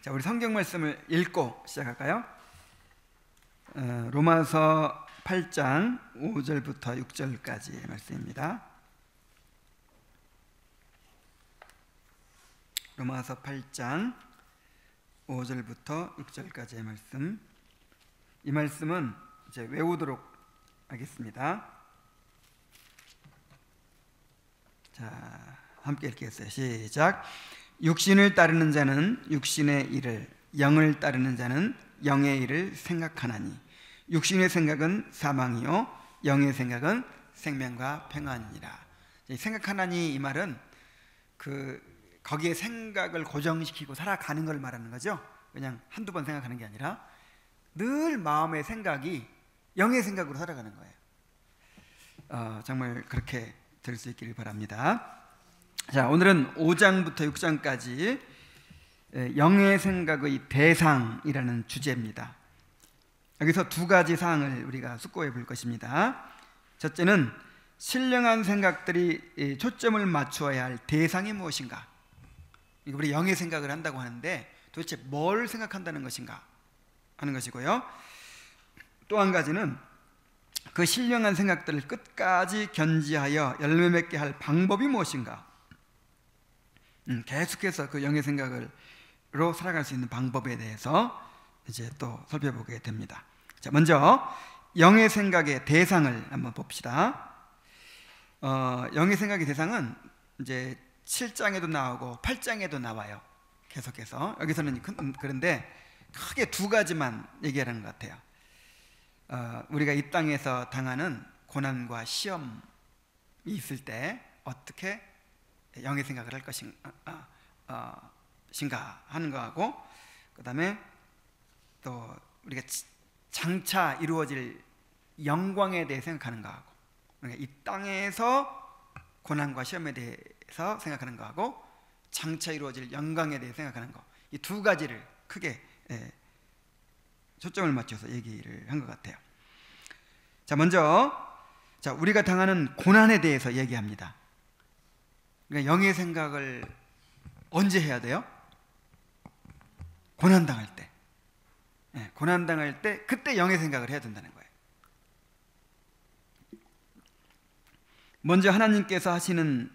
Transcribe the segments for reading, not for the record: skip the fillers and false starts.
자, 우리 성경 말씀을 읽고 시작할까요? 로마서 8장 5절부터 6절까지의 말씀입니다. 로마서 8장 5절부터 6절까지의 말씀. 이 말씀은 이제 외우도록 하겠습니다. 자, 함께 읽겠어요. 시작. 육신을 따르는 자는 육신의 일을, 영을 따르는 자는 영의 일을 생각하나니 육신의 생각은 사망이요 영의 생각은 생명과 평안이니라. 생각하나니 이 말은 거기에 생각을 고정시키고 살아가는 걸 말하는 거죠. 그냥 한두 번 생각하는 게 아니라 늘 마음의 생각이 영의 생각으로 살아가는 거예요. 정말 그렇게 될 수 있기를 바랍니다. 자, 오늘은 5장부터 6장까지 영의 생각의 대상이라는 주제입니다. 여기서 두 가지 사항을 우리가 숙고해 볼 것입니다. 첫째는 신령한 생각들이 초점을 맞추어야 할 대상이 무엇인가. 우리 영의 생각을 한다고 하는데 도대체 뭘 생각한다는 것인가 하는 것이고요. 또 한 가지는 그 신령한 생각들을 끝까지 견지하여 열매 맺게 할 방법이 무엇인가. 계속해서 그 영의 생각으로 살아갈 수 있는 방법에 대해서 이제 또 살펴보게 됩니다. 자, 먼저 영의 생각의 대상을 한번 봅시다. 영의 생각의 대상은 이제 7장에도 나오고 8장에도 나와요. 계속해서 여기서는 그런데 크게 두 가지만 얘기하는 것 같아요. 우리가 이 땅에서 당하는 고난과 시험이 있을 때 어떻게 영의 생각을 할 것인가 하는 거하고, 그 다음에 또 우리가 장차 이루어질 영광에 대해 생각하는 거하고, 그러니까 이 땅에서 고난과 시험에 대해서 생각하는 거하고 장차 이루어질 영광에 대해 생각하는 거, 이 두 가지를 크게 초점을 맞춰서 얘기를 한 것 같아요. 자, 먼저 우리가 당하는 고난에 대해서 얘기합니다. 그러니까 영의 생각을 언제 해야 돼요? 고난당할 때. 고난당할 때 그때 영의 생각을 해야 된다는 거예요. 먼저 하나님께서 하시는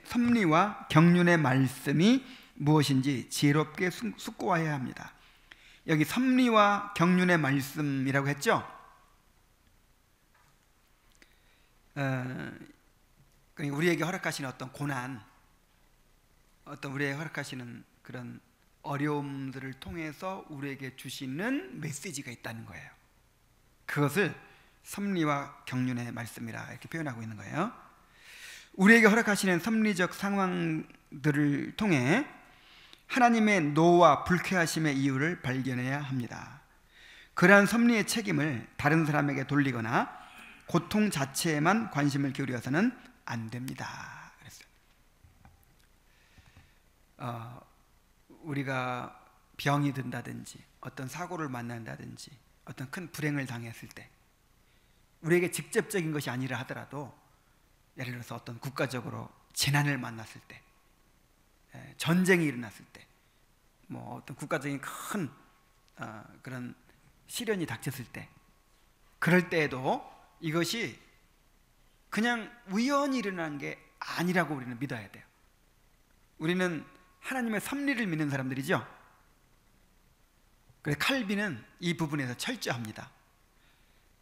섭리와 경륜의 말씀이 무엇인지 지혜롭게 숙고해야 합니다. 여기 섭리와 경륜의 말씀이라고 했죠? 우리에게 허락하시는 어떤 고난, 우리에게 허락하시는 그런 어려움들을 통해서 우리에게 주시는 메시지가 있다는 거예요. 그것을 섭리와 경륜의 말씀이라 이렇게 표현하고 있는 거예요. 우리에게 허락하시는 섭리적 상황들을 통해 하나님의 노와 불쾌하심의 이유를 발견해야 합니다. 그러한 섭리의 책임을 다른 사람에게 돌리거나 고통 자체에만 관심을 기울여서는 안 됩니다. 그랬어요. 우리가 병이 든다든지 어떤 사고를 만난다든지 어떤 큰 불행을 당했을 때 우리에게 직접적인 것이 아니라 하더라도, 예를 들어서 어떤 국가적으로 재난을 만났을 때, 전쟁이 일어났을 때, 어떤 국가적인 큰 그런 시련이 닥쳤을 때, 그럴 때에도 이것이 그냥 우연히 일어난 게 아니라고 우리는 믿어야 돼요. 우리는 하나님의 섭리를 믿는 사람들이죠. 그래서 칼빈은 이 부분에서 철저합니다.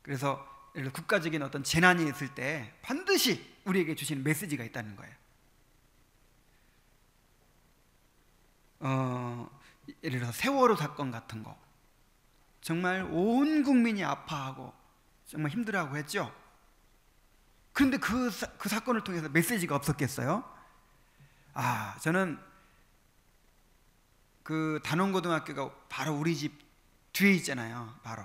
그래서 국가적인 어떤 재난이 있을 때 반드시 우리에게 주시는 메시지가 있다는 거예요. 예를 들어서 세월호 사건 같은 거, 정말 온 국민이 아파하고 정말 힘들어하고 했죠. 그런데 그 사건을 통해서 메시지가 없었겠어요? 저는 그 단원고등학교가 바로 우리 집 뒤에 있잖아요. 바로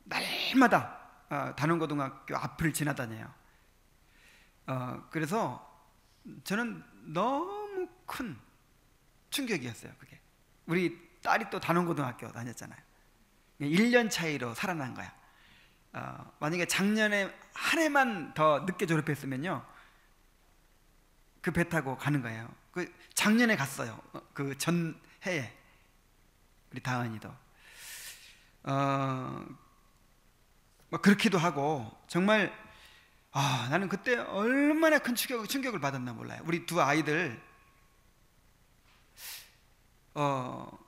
날마다 단원고등학교 앞을 지나다녀요. 그래서 저는 너무 큰 충격이었어요. 그게 우리 딸이 또 단원고등학교 다녔잖아요. 1년 차이로 살아난 거야. 만약에 작년에 한 해만 더 늦게 졸업했으면요, 그 배 타고 가는 거예요. 그 작년에 갔어요. 그 전해에 우리 다은이도 뭐 그렇기도 하고 정말 나는 그때 얼마나 큰 충격을 받았나 몰라요. 우리 두 아이들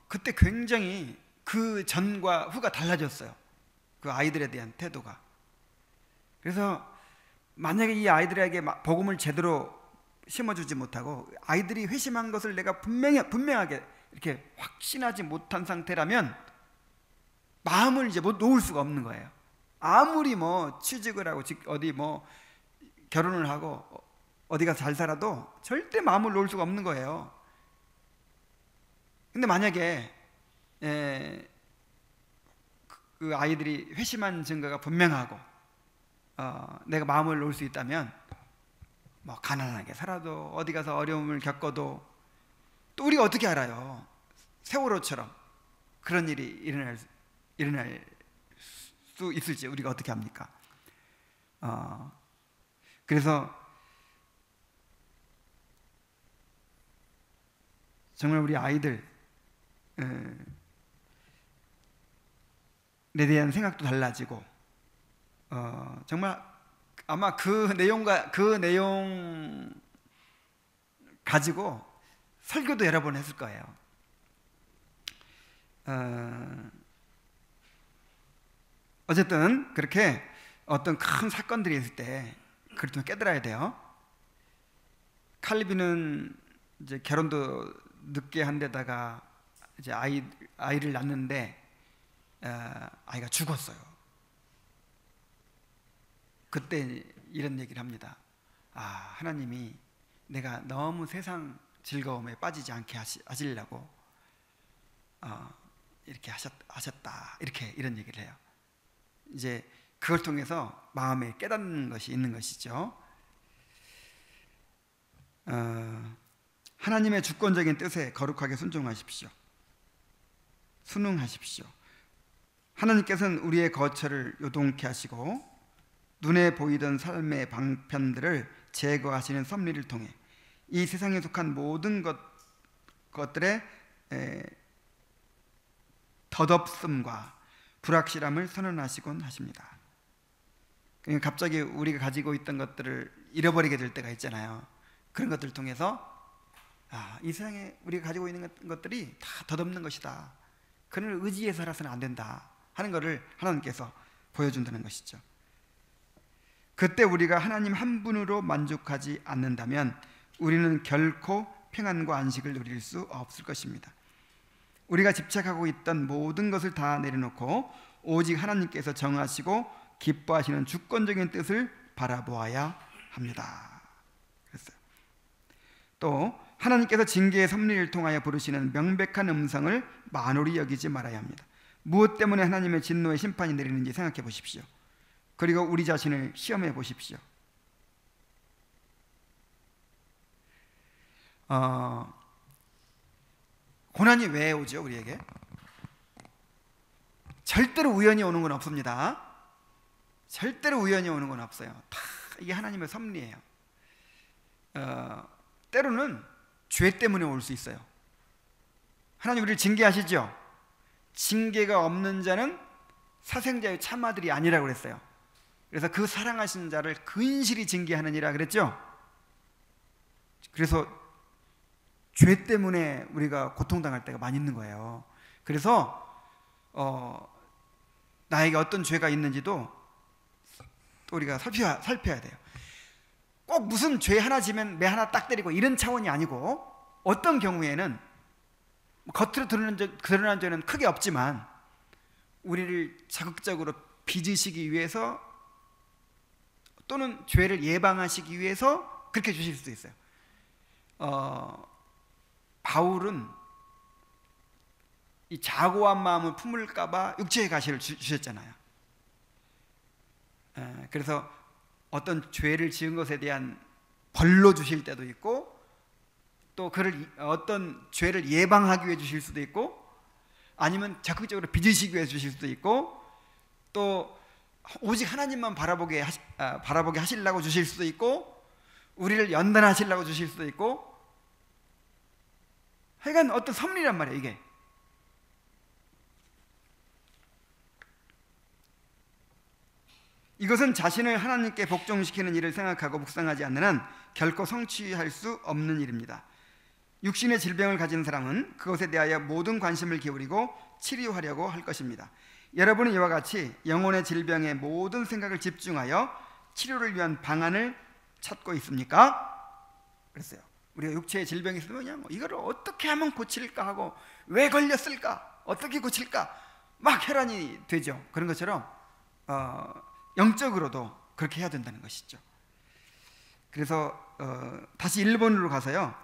그때 굉장히 그 전과 후가 달라졌어요. 그 아이들에 대한 태도가. 그래서 만약에 이 아이들에게 복음을 제대로 심어주지 못하고 아이들이 회심한 것을 내가 분명하게 이렇게 확신하지 못한 상태라면 마음을 이제 못 놓을 수가 없는 거예요. 아무리 뭐 취직을 하고 어디 뭐 결혼을 하고 어디 가서 잘 살아도 절대 마음을 놓을 수가 없는 거예요. 근데 만약에 그 아이들이 회심한 증거가 분명하고 내가 마음을 놓을 수 있다면 뭐 가난하게 살아도 어디 가서 어려움을 겪어도 또 우리가 어떻게 알아요? 세월호처럼 그런 일이 일어날 수 있을지 우리가 어떻게 합니까? 그래서 정말 우리 아이들 에 대한 생각도 달라지고 정말 아마 그 내용 가지고 설교도 여러 번 했을 거예요. 어쨌든 그렇게 어떤 큰 사건들이 있을 때 그걸 좀 깨달아야 돼요. 칼빈은 이제 결혼도 늦게 한 데다가 이제 아이를 낳는데 아이가 죽었어요. 그때 이런 얘기를 합니다. 하나님이 내가 너무 세상 즐거움에 빠지지 않게 하시려고 이렇게 하셨다. 이런 얘기를 해요. 이제 그걸 통해서 마음에 깨닫는 것이 있는 것이죠. 하나님의 주권적인 뜻에 거룩하게 순종하십시오. 순응하십시오. 하나님께서는 우리의 거처를 요동케 하시고 눈에 보이던 삶의 방편들을 제거하시는 섭리를 통해 이 세상에 속한 모든 것들의 덧없음과 불확실함을 선언하시곤 하십니다. 그러니까 갑자기 우리가 가지고 있던 것들을 잃어버리게 될 때가 있잖아요. 그런 것들을 통해서 이 세상에 우리가 가지고 있는 것들이 다 덧없는 것이다. 그를 의지해서 살아서는 안 된다 하는 것을 하나님께서 보여준다는 것이죠. 그때 우리가 하나님 한 분으로 만족하지 않는다면 우리는 결코 평안과 안식을 누릴 수 없을 것입니다. 우리가 집착하고 있던 모든 것을 다 내려놓고 오직 하나님께서 정하시고 기뻐하시는 주권적인 뜻을 바라보아야 합니다. 그랬어요. 또 하나님께서 징계의 섭리를 통하여 부르시는 명백한 음성을 만홀히 여기지 말아야 합니다. 무엇 때문에 하나님의 진노의 심판이 내리는지 생각해 보십시오. 그리고 우리 자신을 시험해 보십시오. 고난이 왜 오죠? 우리에게 절대로 우연히 오는 건 없습니다. 절대로 우연히 오는 건 없어요. 다 이게 하나님의 섭리예요. 때로는 죄 때문에 올 수 있어요. 하나님 우리를 징계하시죠. 징계가 없는 자는 사생자의 참아들이 아니라고 그랬어요. 그래서 그 사랑하신 자를 근실히 징계하느니라 그랬죠. 그래서 죄 때문에 우리가 고통당할 때가 많이 있는 거예요. 그래서 나에게 어떤 죄가 있는지도 또 우리가 살펴야 돼요. 꼭 무슨 죄 하나 지면 매 하나 딱 때리고 이런 차원이 아니고 어떤 경우에는 겉으로 드러난 죄는 크게 없지만 우리를 자극적으로 빚으시기 위해서 또는 죄를 예방하시기 위해서 그렇게 주실 수도 있어요. 바울은 이 자고한 마음을 품을까봐 육체의 가시를 주셨잖아요. 그래서 어떤 죄를 지은 것에 대한 벌로 주실 때도 있고 또 어떤 죄를 예방하기 위해 주실 수도 있고 아니면 적극적으로 빚으시기 위해 주실 수도 있고 또 오직 하나님만 바라보게 하시려고 주실 수도 있고 우리를 연단하시려고 주실 수도 있고 하여간 어떤 섭리란 말이에요. 이게 이것은 자신을 하나님께 복종시키는 일을 생각하고 묵상하지 않는 한 결코 성취할 수 없는 일입니다. 육신의 질병을 가진 사람은 그것에 대하여 모든 관심을 기울이고 치료하려고 할 것입니다. 여러분은 이와 같이 영혼의 질병에 모든 생각을 집중하여 치료를 위한 방안을 찾고 있습니까? 그랬어요. 우리가 육체의 질병이 있으면 그냥 이거를 어떻게 하면 고칠까 하고, 왜 걸렸을까? 어떻게 고칠까? 막 혈안이 되죠. 그런 것처럼 영적으로도 그렇게 해야 된다는 것이죠. 그래서 다시 일본으로 가서요,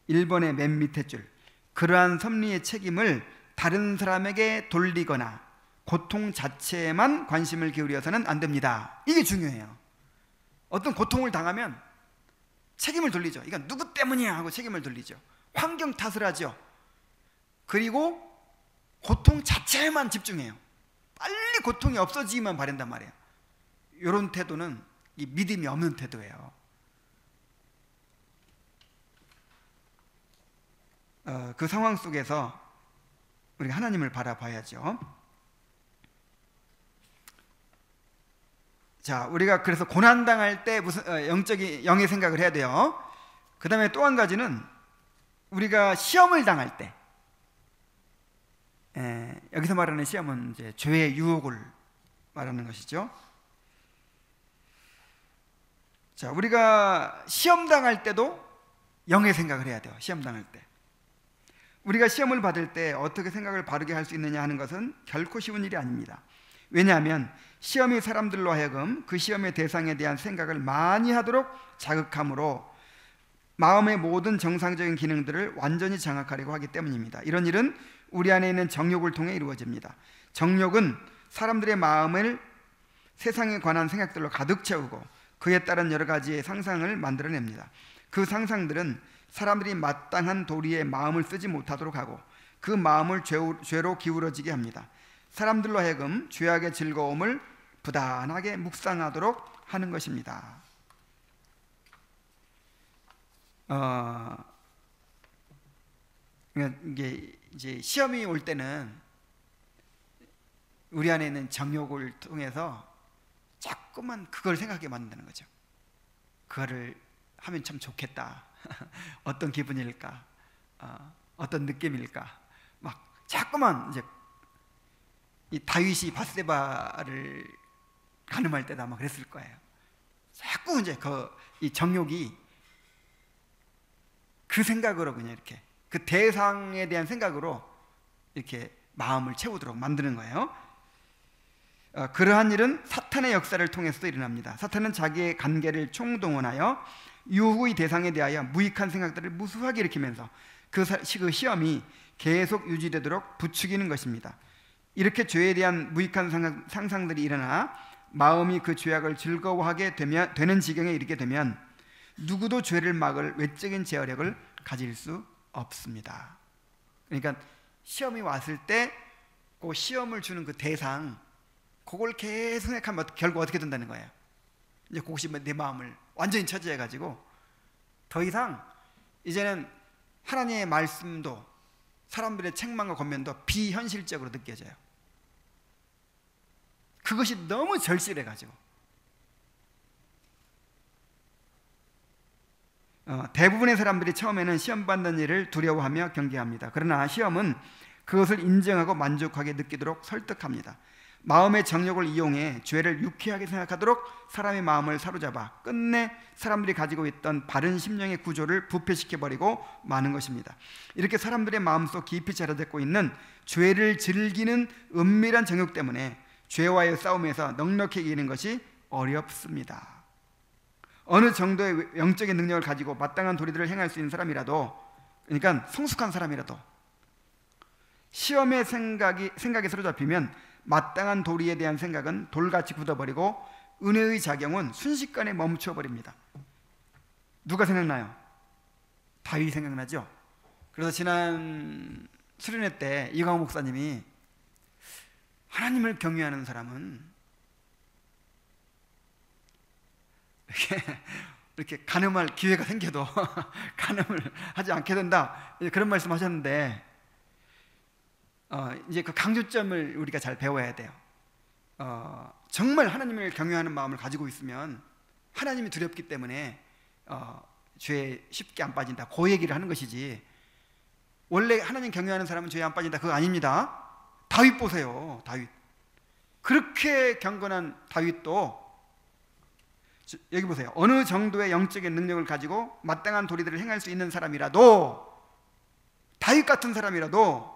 1번의 맨 밑에 줄, 그러한 섭리의 책임을 다른 사람에게 돌리거나 고통 자체에만 관심을 기울여서는 안 됩니다. 이게 중요해요. 어떤 고통을 당하면 책임을 돌리죠. 이건 누구 때문이야 하고 책임을 돌리죠. 환경 탓을 하죠. 그리고 고통 자체에만 집중해요. 빨리 고통이 없어지기만 바란단 말이에요. 이런 태도는 이 믿음이 없는 태도예요. 그 상황 속에서 우리가 하나님을 바라봐야죠. 자, 우리가 그래서 고난당할 때 무슨 영의 생각을 해야 돼요. 그 다음에 또 한 가지는 우리가 시험을 당할 때, 여기서 말하는 시험은 이제 죄의 유혹을 말하는 것이죠. 자, 우리가 시험 당할 때도 영의 생각을 해야 돼요. 시험 당할 때 우리가 시험을 받을 때 어떻게 생각을 바르게 할 수 있느냐 하는 것은 결코 쉬운 일이 아닙니다. 왜냐하면 시험이 사람들로 하여금 그 시험의 대상에 대한 생각을 많이 하도록 자극함으로 마음의 모든 정상적인 기능들을 완전히 장악하려고 하기 때문입니다. 이런 일은 우리 안에 있는 정욕을 통해 이루어집니다. 정욕은 사람들의 마음을 세상에 관한 생각들로 가득 채우고 그에 따른 여러 가지의 상상을 만들어냅니다. 그 상상들은 사람들이 마땅한 도리에 마음을 쓰지 못하도록 하고 그 마음을 죄로 기울어지게 합니다. 사람들로 하여금 죄악의 즐거움을 부단하게 묵상하도록 하는 것입니다. 이게 이제 시험이 올 때는 우리 안에 있는 정욕을 통해서 자꾸만 그걸 생각하게 만드는 거죠. 그거를 하면 참 좋겠다. 어떤 기분일까? 어떤 느낌일까? 막 자꾸만 이제 이 다윗이 밧세바를 간음할 때도 아마 그랬을 거예요. 자꾸 이제 이 정욕이 그 생각으로 그냥 이렇게 그 대상에 대한 생각으로 이렇게 마음을 채우도록 만드는 거예요. 그러한 일은 사탄의 역사를 통해서도 일어납니다. 사탄은 자기의 관계를 총동원하여 유후의 대상에 대하여 무익한 생각들을 무수하게 일으키면서 그 시험이 계속 유지되도록 부추기는 것입니다. 이렇게 죄에 대한 무익한 상상들이 일어나 마음이 그 죄악을 즐거워하게 되는 지경에 이르게 되면 누구도 죄를 막을 외적인 제어력을 가질 수 없습니다. 그러니까 시험이 왔을 때 그 시험을 주는 그 대상, 그걸 계속 생각하면 결국 어떻게 된다는 거예요. 이제 그것이 내 마음을 완전히 차지해가지고 더 이상 이제는 하나님의 말씀도 사람들의 책망과 권면도 비현실적으로 느껴져요. 그것이 너무 절실해가지고 대부분의 사람들이 처음에는 시험 받는 일을 두려워하며 경계합니다. 그러나 시험은 그것을 인정하고 만족하게 느끼도록 설득합니다. 마음의 정욕을 이용해 죄를 유쾌하게 생각하도록 사람의 마음을 사로잡아 끝내 사람들이 가지고 있던 바른 심령의 구조를 부패시켜버리고 마는 것입니다. 이렇게 사람들의 마음속 깊이 자라잡고 있는 죄를 즐기는 은밀한 정욕 때문에 죄와의 싸움에서 넉넉히 이기는 것이 어렵습니다. 어느 정도의 영적인 능력을 가지고 마땅한 도리들을 행할 수 있는 사람이라도, 그러니까 성숙한 사람이라도 시험의 생각에 사로잡히면 마땅한 도리에 대한 생각은 돌같이 굳어버리고 은혜의 작용은 순식간에 멈춰버립니다. 누가 생각나요? 다윗이 생각나죠? 그래서 지난 수련회 때 이광호 목사님이 하나님을 경외하는 사람은 이렇게 이렇게 간음할 기회가 생겨도 간음을 하지 않게 된다, 그런 말씀하셨는데, 이제 그 강조점을 우리가 잘 배워야 돼요. 정말 하나님을 경외하는 마음을 가지고 있으면 하나님이 두렵기 때문에 죄에 쉽게 안 빠진다, 그 얘기를 하는 것이지, 원래 하나님 경외하는 사람은 죄에 안 빠진다, 그거 아닙니다. 다윗 보세요. 다윗, 그렇게 경건한 다윗도, 여기 보세요. 어느 정도의 영적인 능력을 가지고 마땅한 도리들을 행할 수 있는 사람이라도, 다윗 같은 사람이라도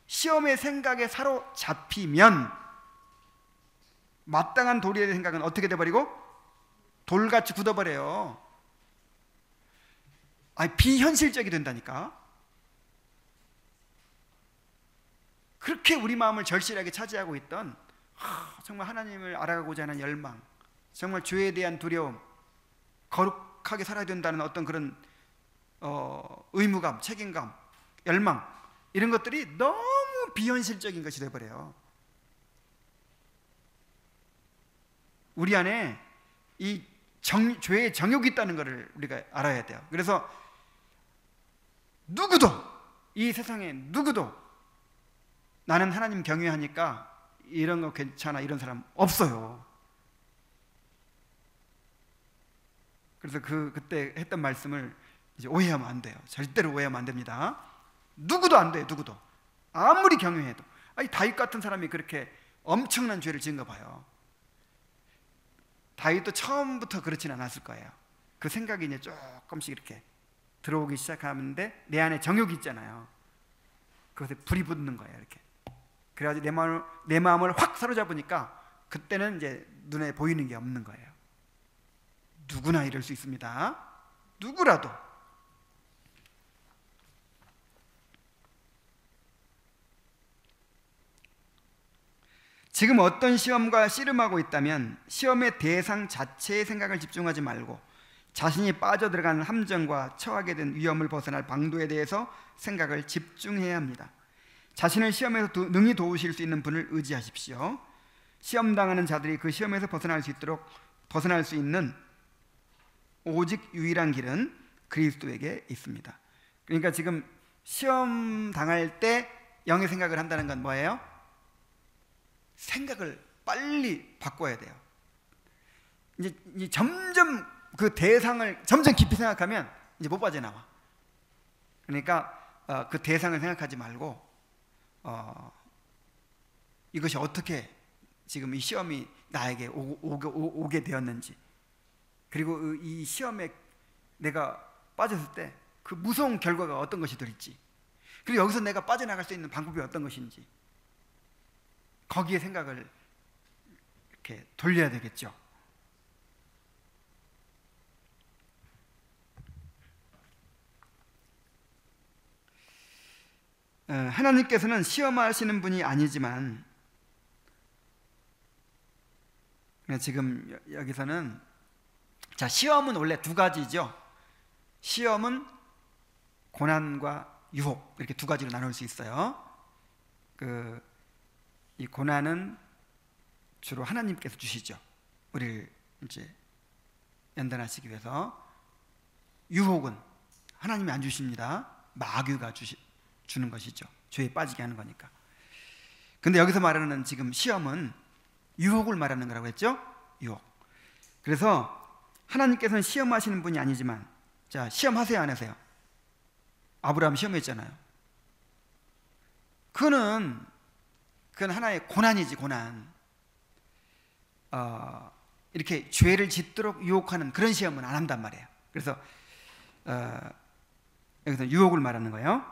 시험의 생각에 사로잡히면 마땅한 도리의 생각은 어떻게 돼버리고? 돌같이 굳어버려요. 비현실적이 된다니까. 그렇게 우리 마음을 절실하게 차지하고 있던, 정말 하나님을 알아가고자 하는 열망, 정말 죄에 대한 두려움, 거룩하게 살아야 된다는 어떤 그런 의무감, 책임감, 열망, 이런 것들이 너무 비현실적인 것이 되어버려요. 우리 안에 이 죄의 정욕이 있다는 것을 우리가 알아야 돼요. 그래서 누구도, 이 세상에 누구도 나는 하나님 경외하니까 이런 거 괜찮아, 이런 사람 없어요. 그래서 그때 했던 말씀을 이제 오해하면 안 돼요. 절대로 오해하면 안 됩니다. 누구도 안 돼요. 누구도. 아무리 경외해도. 다윗 같은 사람이 그렇게 엄청난 죄를 지은가 봐요. 다윗도 처음부터 그렇진 않았을 거예요. 그 생각이 이제 조금씩 이렇게 들어오기 시작하는데, 내 안에 정욕이 있잖아요. 그것에 불이 붙는 거예요. 이렇게. 그래가지고 내 마음을 확 사로잡으니까 그때는 이제 눈에 보이는 게 없는 거예요. 누구나 이럴 수 있습니다. 누구라도. 지금 어떤 시험과 씨름하고 있다면 시험의 대상 자체의 생각을 집중하지 말고 자신이 빠져들어가는 함정과 처하게 된 위험을 벗어날 방도에 대해서 생각을 집중해야 합니다. 자신을 시험에서 능히 도우실 수 있는 분을 의지하십시오. 시험 당하는 자들이 그 시험에서 벗어날 수 있는 오직 유일한 길은 그리스도에게 있습니다. 그러니까 지금 시험 당할 때 영의 생각을 한다는 건 뭐예요? 생각을 빨리 바꿔야 돼요. 이제 점점 그 대상을 점점 깊이 생각하면 이제 못 빠져나와. 그러니까 그 대상을 생각하지 말고 이것이 어떻게 지금 이 시험이 나에게 오게 되었는지, 그리고 이 시험에 내가 빠졌을 때 그 무서운 결과가 어떤 것이 될지, 그리고 여기서 내가 빠져나갈 수 있는 방법이 어떤 것인지, 거기에 생각을 이렇게 돌려야 되겠죠. 하나님께서는 시험하시는 분이 아니지만, 지금 여기서는, 자, 시험은 원래 두 가지죠. 시험은 고난과 유혹, 이렇게 두 가지로 나눌 수 있어요. 이 고난은 주로 하나님께서 주시죠. 우리를 이제 연단하시기 위해서. 유혹은 하나님이 안 주십니다. 마귀가 주는 것이죠. 죄에 빠지게 하는 거니까. 근데 여기서 말하는 지금 시험은 유혹을 말하는 거라고 했죠? 유혹. 그래서 하나님께서는 시험하시는 분이 아니지만, 자, 시험하세요, 안 하세요? 아브라함 시험했잖아요. 그건 하나의 고난이지, 고난. 이렇게 죄를 짓도록 유혹하는 그런 시험은 안 한단 말이에요. 그래서 여기서 유혹을 말하는 거예요.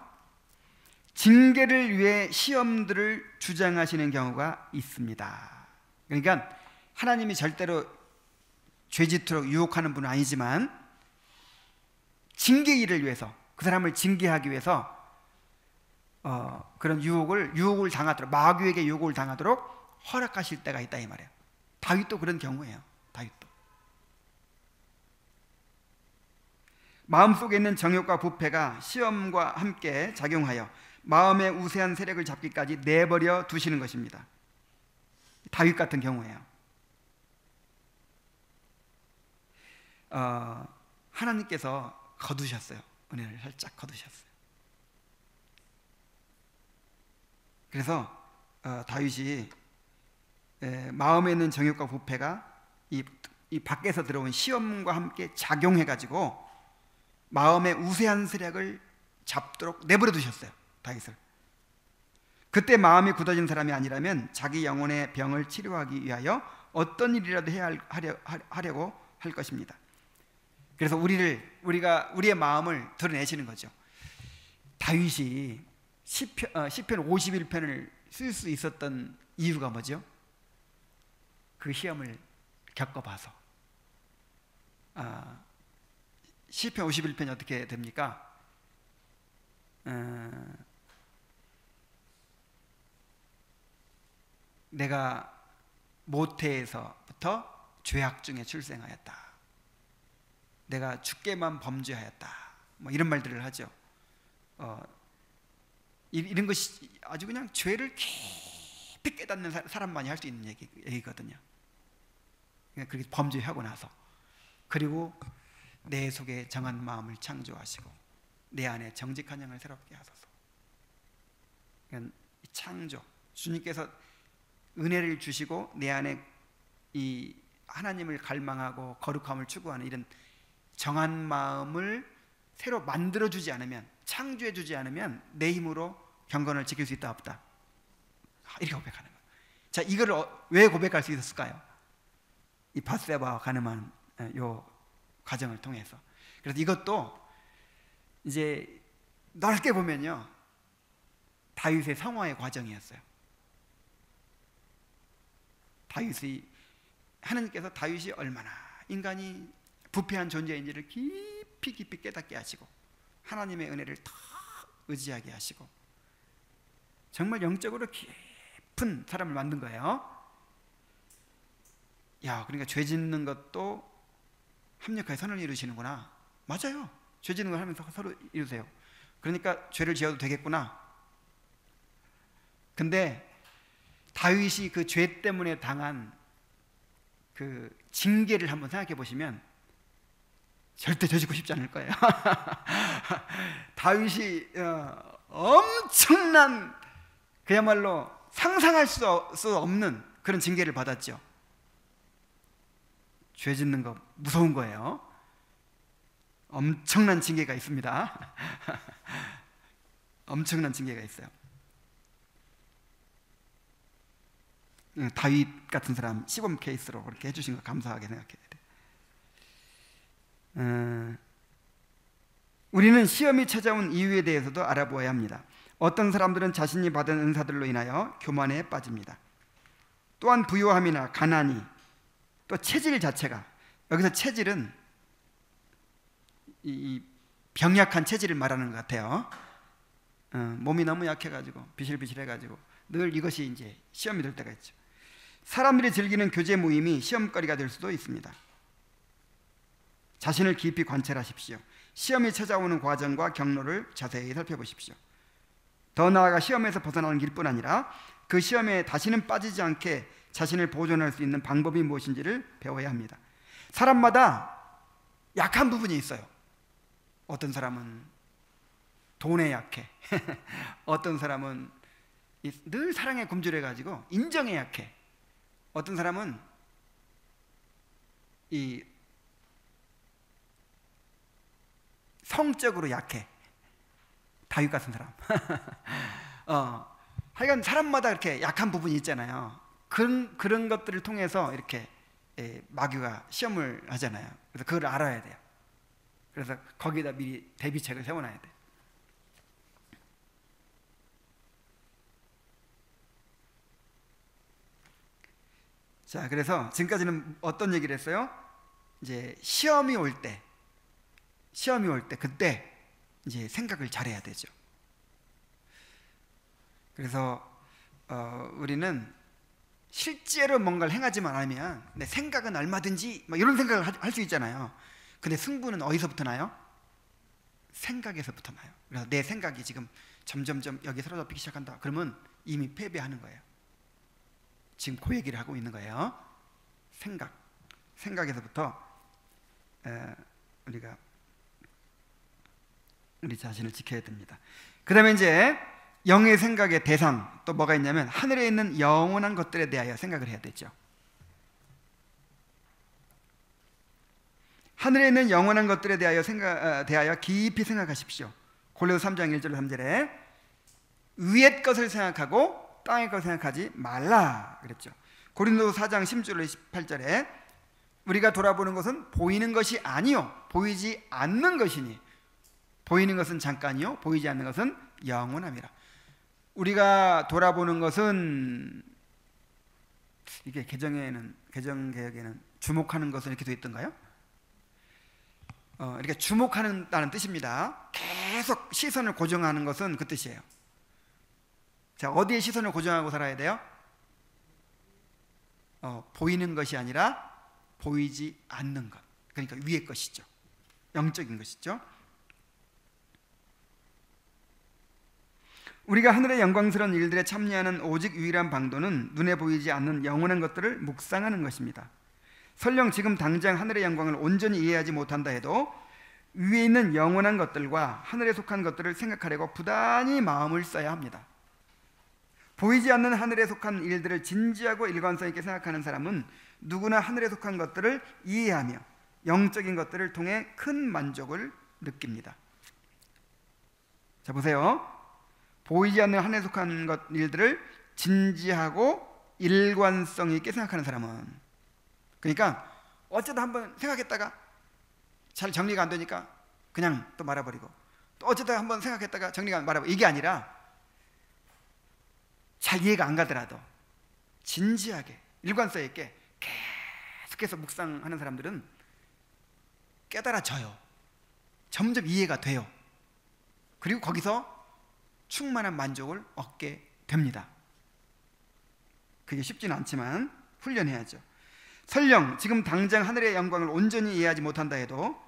징계를 위해 시험들을 주장하시는 경우가 있습니다. 그러니까 하나님이 절대로 죄 짓도록 유혹하는 분은 아니지만, 징계일을 위해서, 그 사람을 징계하기 위해서 그런 유혹을 당하도록, 마귀에게 유혹을 당하도록 허락하실 때가 있다, 이 말이에요. 다윗도 그런 경우예요. 다윗도 마음속에 있는 정욕과 부패가 시험과 함께 작용하여 마음의 우세한 세력을 잡기까지 내버려 두시는 것입니다. 다윗 같은 경우예요. 하나님께서 거두셨어요. 은혜를 살짝 거두셨어요. 그래서 다윗이 마음에 있는 정욕과 부패가 이 밖에서 들어온 시험과 함께 작용해가지고 마음의 우세한 세력을 잡도록 내버려 두셨어요. 다윗을. 그때 마음이 굳어진 사람이 아니라면 자기 영혼의 병을 치료하기 위하여 어떤 일이라도 하려고 할 것입니다. 그래서 우리의 마음을 드러내시는 거죠. 다윗이 시편 51편을 쓸 수 있었던 이유가 뭐죠? 그 시험을 겪어봐서. 시편 51편이 어떻게 됩니까? 내가 모태에서부터 죄악 중에 출생하였다. 내가 주께만 범죄하였다. 뭐 이런 말들을 하죠. 이런 것이 아주 그냥 죄를 깊이 깨닫는 사람만이 할 수 있는 얘기거든요. 그렇게 범죄하고 나서, 그리고 내 속에 정한 마음을 창조하시고 내 안에 정직한 영을 새롭게 하소서. 창조, 주님께서 은혜를 주시고 내 안에 이 하나님을 갈망하고 거룩함을 추구하는 이런 정한 마음을 새로 만들어주지 않으면, 창조해주지 않으면 내 힘으로 경건을 지킬 수 있다 없다, 이렇게 고백하는 거예요. 자, 이걸 왜 고백할 수 있었을까요? 이 밧세바와 가늠한 요 과정을 통해서. 그래서 이것도 이제 넓게 보면요, 다윗의 성화의 과정이었어요. 하나님께서 다윗이 얼마나 인간이 부패한 존재인지를 깊이 깨닫게 하시고 하나님의 은혜를 더 의지하게 하시고 정말 영적으로 깊은 사람을 만든 거예요. 그러니까 죄 짓는 것도 합력하여 선을 이루시는구나. 맞아요. 죄 짓는 걸 하면서 서로 이루세요. 그러니까 죄를 지어도 되겠구나. 근데 다윗이 그 죄 때문에 당한 그 징계를 한번 생각해 보시면 절대 죄 짓고 싶지 않을 거예요. 다윗이 엄청난, 그야말로 상상할 수 없는 그런 징계를 받았죠. 죄 짓는 거 무서운 거예요. 엄청난 징계가 있습니다. 엄청난 징계가 있어요. 다윗 같은 사람 시범 케이스로 그렇게 해주신 거 감사하게 생각해야 돼요. 우리는 시험이 찾아온 이유에 대해서도 알아보아야 합니다. 어떤 사람들은 자신이 받은 은사들로 인하여 교만에 빠집니다. 또한 부요함이나 가난이, 또 체질 자체가, 여기서 체질은 이 병약한 체질을 말하는 것 같아요. 몸이 너무 약해가지고 비실비실해가지고 늘 이것이 이제 시험이 될 때가 있죠. 사람들이 즐기는 교제 모임이 시험거리가 될 수도 있습니다. 자신을 깊이 관찰하십시오. 시험이 찾아오는 과정과 경로를 자세히 살펴보십시오. 더 나아가 시험에서 벗어나는 길뿐 아니라 그 시험에 다시는 빠지지 않게 자신을 보존할 수 있는 방법이 무엇인지를 배워야 합니다. 사람마다 약한 부분이 있어요. 어떤 사람은 돈에 약해. 어떤 사람은 늘 사랑에 굶주려가지고 인정에 약해. 어떤 사람은 이 성적으로 약해. 다윗 같은 사람. 하여간 사람마다 이렇게 약한 부분이 있잖아요. 그런 것들을 통해서 이렇게 마귀가 시험을 하잖아요. 그래서 그걸 알아야 돼요. 그래서 거기다 미리 대비책을 세워놔야 돼요. 자, 그래서 지금까지는 어떤 얘기를 했어요? 이제 시험이 올 때 그때 이제 생각을 잘해야 되죠. 그래서 우리는 실제로 뭔가를 행하지만 않으면 내 생각은 얼마든지 뭐 이런 생각을 할 수 있잖아요. 근데 승부는 어디서부터 나요? 생각에서부터 나요. 그래서 내 생각이 지금 점점점 여기 사로잡히기 시작한다. 그러면 이미 패배하는 거예요. 지금 그 얘기를 하고 있는 거예요. 생각에서부터 우리 자신을 지켜야 됩니다. 그 다음에 이제 영의 생각의 대상 또 뭐가 있냐면 하늘에 있는 영원한 것들에 대하여 생각을 해야 되죠. 하늘에 있는 영원한 것들에 대하여 깊이 생각하십시오. 골로새 3장 1절 3절에 위의 것을 생각하고 땅의 것을 생각하지 말라 그랬죠. 고린도서 4장 16절 18절에 우리가 돌아보는 것은 보이는 것이 아니요 보이지 않는 것이니 보이는 것은 잠깐이요 보이지 않는 것은 영원함이라. 우리가 돌아보는 것은 이게 개정개혁에는 주목하는 것은 이렇게 되어 있던가요? 이렇게 주목하는다는 뜻입니다. 계속 시선을 고정하는 것은 그 뜻이에요. 자, 어디에 시선을 고정하고 살아야 돼요? 보이는 것이 아니라 보이지 않는 것, 그러니까 위의 것이죠. 영적인 것이죠. 우리가 하늘의 영광스러운 일들에 참여하는 오직 유일한 방도는 눈에 보이지 않는 영원한 것들을 묵상하는 것입니다. 설령 지금 당장 하늘의 영광을 온전히 이해하지 못한다 해도 위에 있는 영원한 것들과 하늘에 속한 것들을 생각하려고 부단히 마음을 써야 합니다. 보이지 않는 하늘에 속한 일들을 진지하고 일관성 있게 생각하는 사람은 누구나 하늘에 속한 것들을 이해하며 영적인 것들을 통해 큰 만족을 느낍니다. 자, 보세요. 보이지 않는 하늘에 속한 일들을 진지하고 일관성 있게 생각하는 사람은, 그러니까 어쩌다 한번 생각했다가 잘 정리가 안 되니까 그냥 또 말아버리고, 또 어쩌다 한번 생각했다가 정리가 말아버리고, 이게 아니라 잘 이해가 안 가더라도 진지하게 일관성 있게 계속해서 묵상하는 사람들은 깨달아져요. 점점 이해가 돼요. 그리고 거기서 충만한 만족을 얻게 됩니다. 그게 쉽지는 않지만 훈련해야죠. 설령 지금 당장 하늘의 영광을 온전히 이해하지 못한다 해도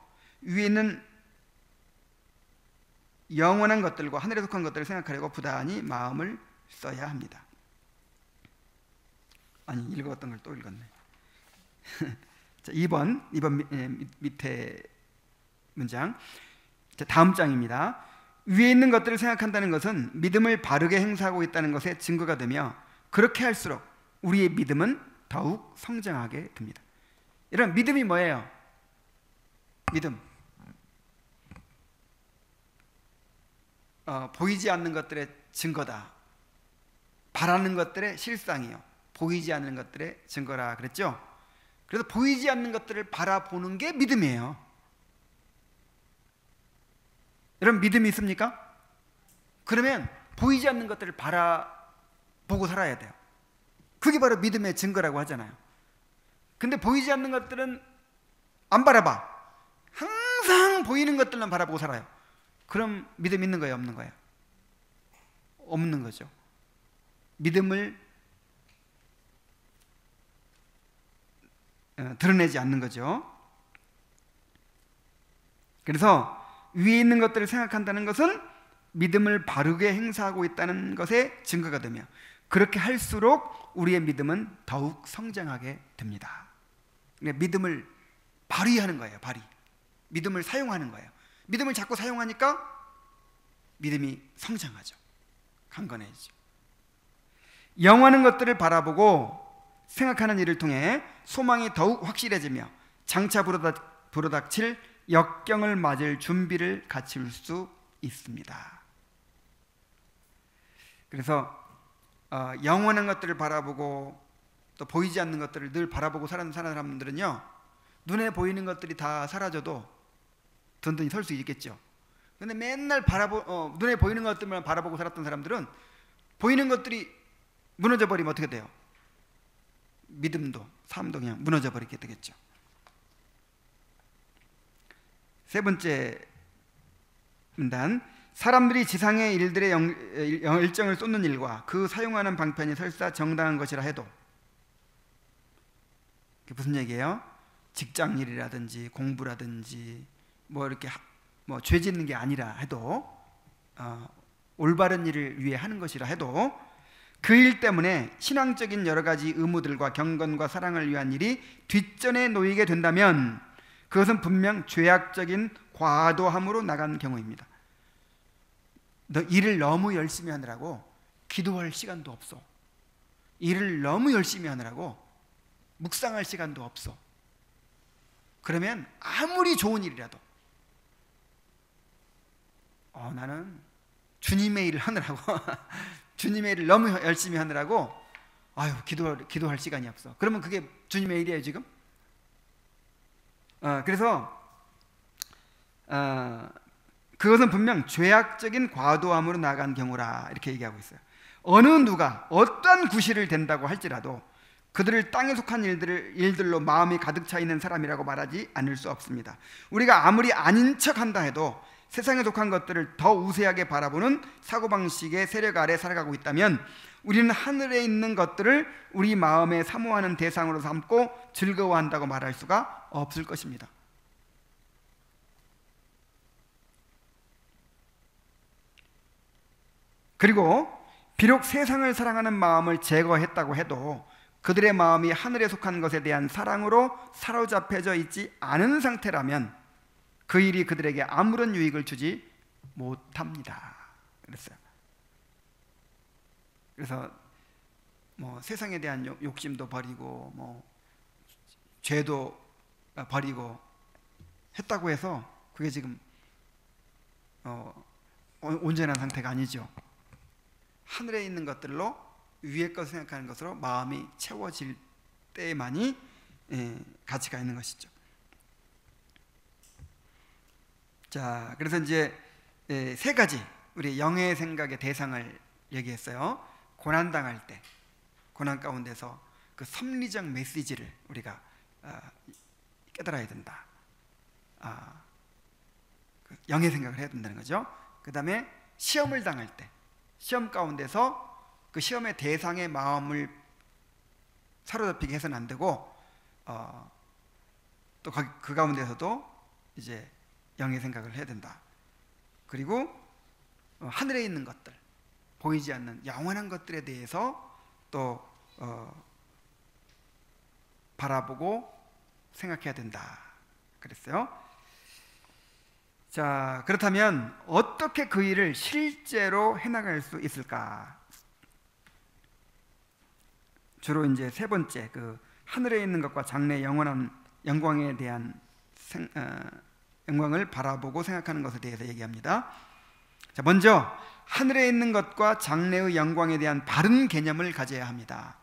위에 있는 영원한 것들과 하늘에 속한 것들을 생각하려고 부단히 마음을 써야 합니다. 아니, 읽었던 걸 또 읽었네. 자, 2번 밑에 문장. 자, 다음 장입니다. 위에 있는 것들을 생각한다는 것은 믿음을 바르게 행사하고 있다는 것에 증거가 되며, 그렇게 할수록 우리의 믿음은 더욱 성장하게 됩니다. 여러분, 믿음이 뭐예요? 믿음, 보이지 않는 것들의 증거다. 바라는 것들의 실상이요, 보이지 않는 것들의 증거라 그랬죠. 그래서 보이지 않는 것들을 바라보는 게 믿음이에요. 여러분, 믿음이 있습니까? 그러면 보이지 않는 것들을 바라보고 살아야 돼요. 그게 바로 믿음의 증거라고 하잖아요. 근데 보이지 않는 것들은 안 바라봐. 항상 보이는 것들만 바라보고 살아요. 그럼 믿음 있는 거예요, 없는 거예요? 없는 거죠. 믿음을 드러내지 않는 거죠. 그래서 위에 있는 것들을 생각한다는 것은 믿음을 바르게 행사하고 있다는 것에 증거가 되며, 그렇게 할수록 우리의 믿음은 더욱 성장하게 됩니다. 믿음을 발휘하는 거예요. 믿음을 사용하는 거예요. 믿음을 자꾸 사용하니까 믿음이 성장하죠. 강건해지죠. 영원한 것들을 바라보고 생각하는 일을 통해 소망이 더욱 확실해지며 장차 불어닥칠 역경을 맞을 준비를 갖출 수 있습니다. 그래서 영원한 것들을 바라보고 또 보이지 않는 것들을 늘 바라보고 사는 사람들은요, 눈에 보이는 것들이 다 사라져도 든든히 설 수 있겠죠. 그런데 맨날 눈에 보이는 것들만 바라보고 살았던 사람들은 보이는 것들이 무너져 버리면 어떻게 돼요? 믿음도 삶도 그냥 무너져 버리게 되겠죠. 세 번째 문단, 사람들이 지상의 일들의 열정을 쏟는 일과 그 사용하는 방편이 설사 정당한 것이라 해도, 그게 무슨 얘기예요? 직장 일이라든지 공부라든지 이렇게 죄 짓는 게 아니라 해도, 올바른 일을 위해 하는 것이라 해도 그 일 때문에 신앙적인 여러 가지 의무들과 경건과 사랑을 위한 일이 뒷전에 놓이게 된다면 그것은 분명 죄악적인 과도함으로 나간 경우입니다. 너 일을 너무 열심히 하느라고 기도할 시간도 없어. 일을 너무 열심히 하느라고 묵상할 시간도 없어. 그러면 아무리 좋은 일이라도 나는 주님의 일을 하느라고 주님의 일을 너무 열심히 하느라고 기도할 시간이 없어. 그러면 그게 주님의 일이에요 지금? 그래서 그것은 분명 죄악적인 과도함으로 나간 경우라 이렇게 얘기하고 있어요. 어느 누가 어떠한 구실을 된다고 할지라도 그들을 땅에 속한 일들로 마음이 가득 차 있는 사람이라고 말하지 않을 수 없습니다. 우리가 아무리 아닌 척한다 해도 세상에 속한 것들을 더 우세하게 바라보는 사고방식의 세력 아래 살아가고 있다면 우리는 하늘에 있는 것들을 우리 마음에 사모하는 대상으로 삼고 즐거워한다고 말할 수가 없을 것입니다. 그리고 비록 세상을 사랑하는 마음을 제거했다고 해도 그들의 마음이 하늘에 속한 것에 대한 사랑으로 사로잡혀져 있지 않은 상태라면 그 일이 그들에게 아무런 유익을 주지 못합니다. 그랬어요. 그래서 세상에 대한 욕심도 버리고 죄도 버리고 했다고 해서 그게 지금 온전한 상태가 아니죠. 하늘에 있는 것들로 위의 것을 생각하는 것으로 마음이 채워질 때만이 가치가 있는 것이죠. 자, 그래서 이제 세 가지 우리 영의 생각의 대상을 얘기했어요. 고난당할 때, 고난 가운데서 그 섭리적 메시지를 우리가 깨달아야 된다. 그 영의 생각을 해야 된다는 거죠. 그 다음에 시험을 당할 때, 시험 가운데서 그 시험의 대상의 마음을 사로잡히게 해서는 안 되고 또 그 가운데서도 이제 영의 생각을 해야 된다. 그리고 하늘에 있는 것들, 보이지 않는 영원한 것들에 대해서 또 바라보고 생각해야 된다 그랬어요. 자, 그렇다면 어떻게 그 일을 실제로 해나갈 수 있을까? 주로 이제 세 번째, 그 하늘에 있는 것과 장래의 영원한 영광에 대한 영광을 바라보고 생각하는 것에 대해서 얘기합니다. 자, 먼저 하늘에 있는 것과 장래의 영광에 대한 바른 개념을 가져야 합니다.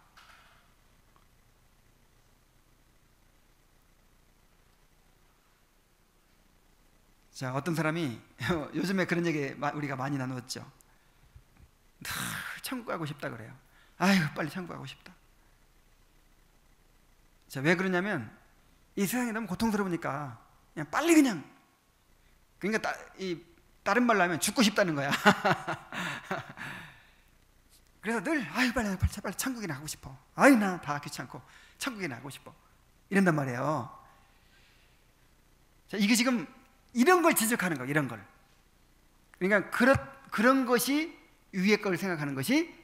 자, 어떤 사람이 요즘에 그런 얘기 우리가 많이 나누었죠. 천국 가고 싶다 그래요. 아이고, 빨리 천국 가고 싶다. 자, 왜 그러냐면 이 세상이 너무 고통스러우니까 빨리 그러니까 다른 말로 하면 죽고 싶다는 거야. 그래서 늘 빨리 천국이나 가고 싶어. 나 다 귀찮고 천국이나 가고 싶어. 이런단 말이에요. 자, 이게 지금 이런 걸 지적하는 거예요. 이런 걸. 그러니까 그런 것이 위의 걸 생각하는 것이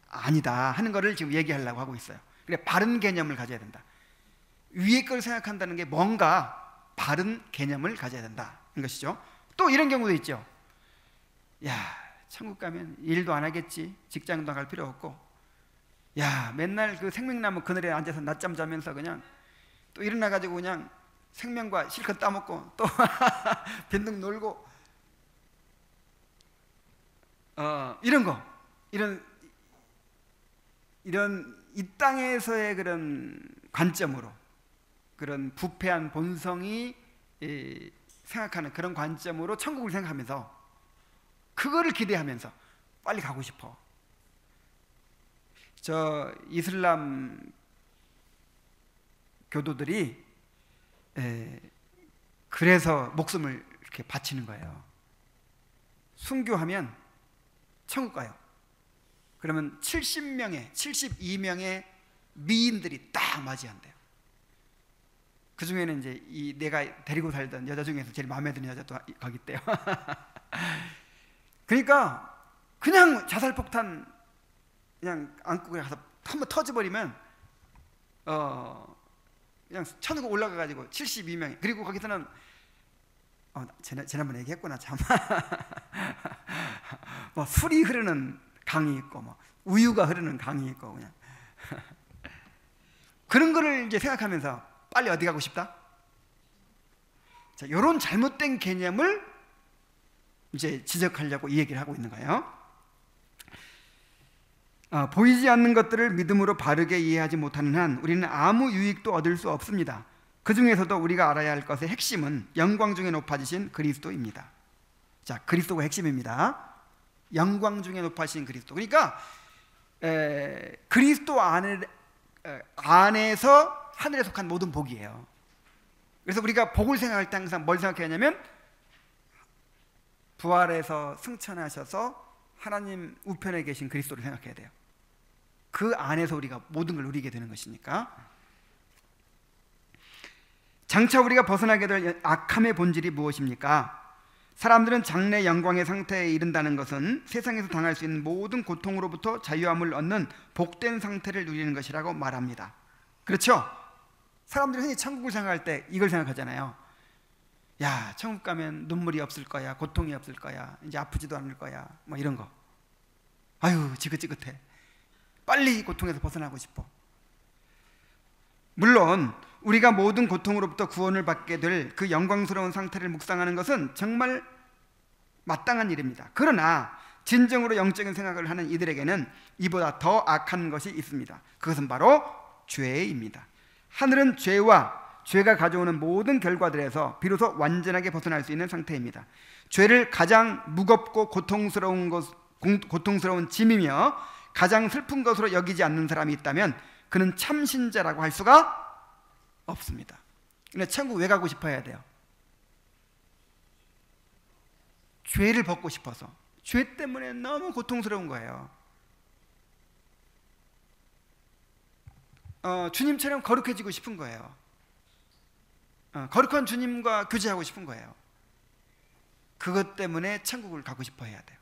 아니다 하는 거를 지금 얘기하려고 하고 있어요. 그래, 바른 개념을 가져야 된다. 위의 걸 생각한다는 게 뭔가 바른 개념을 가져야 된다는 것이죠. 또 이런 경우도 있죠. 야, 천국 가면 일도 안 하겠지. 직장도 갈 필요 없고. 야, 맨날 그 생명나무 그늘에 앉아서 낮잠 자면서 그냥 또 일어나가지고 그냥 생명과 실컷 따먹고 또 빈둥 놀고 이런 이 땅에서의 그런 관점으로, 그런 부패한 본성이 생각하는 그런 관점으로 천국을 생각하면서 그거를 기대하면서 빨리 가고 싶어. 저 이슬람 교도들이 그래서 목숨을 이렇게 바치는 거예요. 순교하면 천국 가요. 그러면 72명의 미인들이 딱 맞이한대요. 그 중에는 이제 내가 데리고 살던 여자 중에서 제일 마음에 드는 여자도 거기 있대요. 그러니까 그냥 자살폭탄 그냥 안고 가서 한번 터져버리면 그냥 천국 올라가가지고 72명이, 그리고 거기서는 지난번에 얘기했구나 참. 뭐 술이 흐르는 강이 있고 뭐 우유가 흐르는 강이 있고 그냥 그런 거를 이제 생각하면서 빨리 어디 가고 싶다? 자, 이런 잘못된 개념을 이제 지적하려고 이 얘기를 하고 있는 거예요. 보이지 않는 것들을 믿음으로 바르게 이해하지 못하는 한 우리는 아무 유익도 얻을 수 없습니다. 그 중에서도 우리가 알아야 할 것의 핵심은 영광 중에 높아지신 그리스도입니다. 자, 그리스도가 핵심입니다. 영광 중에 높아지신 그리스도. 그러니까 그리스도 안에서 하늘에 속한 모든 복이에요. 그래서 우리가 복을 생각할 때 항상 뭘 생각해야 하냐면 부활해서 승천하셔서 하나님 우편에 계신 그리스도를 생각해야 돼요. 그 안에서 우리가 모든 걸 누리게 되는 것이니까. 장차 우리가 벗어나게 될 악함의 본질이 무엇입니까? 사람들은 장래 영광의 상태에 이른다는 것은 세상에서 당할 수 있는 모든 고통으로부터 자유함을 얻는 복된 상태를 누리는 것이라고 말합니다. 그렇죠? 사람들이 흔히 천국을 생각할 때 이걸 생각하잖아요. 야, 천국 가면 눈물이 없을 거야, 고통이 없을 거야, 이제 아프지도 않을 거야, 뭐 이런 거. 아유, 지긋지긋해. 빨리 이 고통에서 벗어나고 싶어. 물론 우리가 모든 고통으로부터 구원을 받게 될 그 영광스러운 상태를 묵상하는 것은 정말 마땅한 일입니다. 그러나 진정으로 영적인 생각을 하는 이들에게는 이보다 더 악한 것이 있습니다. 그것은 바로 죄입니다. 하늘은 죄가 가져오는 모든 결과들에서 비로소 완전하게 벗어날 수 있는 상태입니다. 죄를 가장 무겁고 고통스러운 짐이며 가장 슬픈 것으로 여기지 않는 사람이 있다면 그는 참신자라고 할 수가 없습니다. 근데 천국 왜 가고 싶어 해야 돼요? 죄를 벗고 싶어서. 죄 때문에 너무 고통스러운 거예요. 주님처럼 거룩해지고 싶은 거예요. 거룩한 주님과 교제하고 싶은 거예요. 그것 때문에 천국을 가고 싶어 해야 돼요.